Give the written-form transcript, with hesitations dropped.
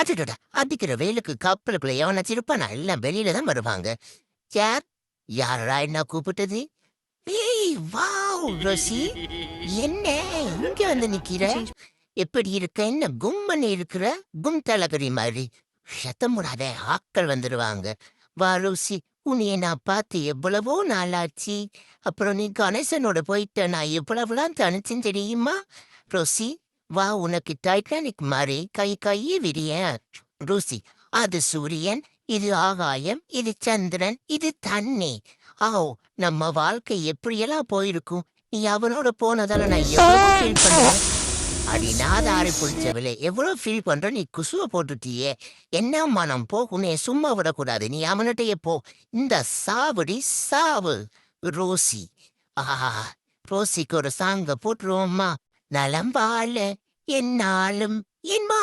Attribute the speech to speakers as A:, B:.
A: அடடா! அடிக்கிற வெயிலுக்கு கப்பலுக்குள்ள எவனாச்சும் இருப்பானா? எல்லாம் வெளியில தான் வருவாங்க. யார்? யார்ரா என்ன கூப்பிட்டது? ஏய் வாவ்! ரோசி என்ன இங்க வந்து நிக்கிற?
B: சேஞ்ச்
A: எப்படி இருக்க? என்ன கும்முன்னு இருக்கிற? கும் தலகரி மாரி. சத்தம் போடாத ஆட்கள் வந்துருவாங்க. வா ரோசி உன்னைய நான் பார்த்து எவ்வளவோ நாளாச்சு. அப்புறம் நீ கணேசனோட போயிட்ட நான் எவ்வளவுலாம் தனிச்சேன் தெரியுமா? ரோசி வா உனக்கு டைட்டானிக் மாரி கை கையே விரியேன். ரோசி அது சூரியன், இது ஆகாயம், இது சந்திரன், இது தண்ணி. ஆவ் நம்ம வாழ்க்கை எப்படியெல்லாம் போயிருக்கும். நீ அவனோட போனதால நான் எவ்வளவோ ஃபீல் பண்றேன். அடி நாதாரி புடிச்சவளே! எவ்வளோ ஃபீல் பண்ற நீ குசுவ போட்டுட்டியே! என்ன மனம் போ! உன்னைய சும்மா விடக்கூடாது. நீ அவனிட்டயே போ! இந்த சாவுடி சாவு! ரோசி. ஆஹா! ரோசிக்கு ஒரு சாங்க போட்டுருவோமா? நலம் வாழ எந்நாளும் என் மா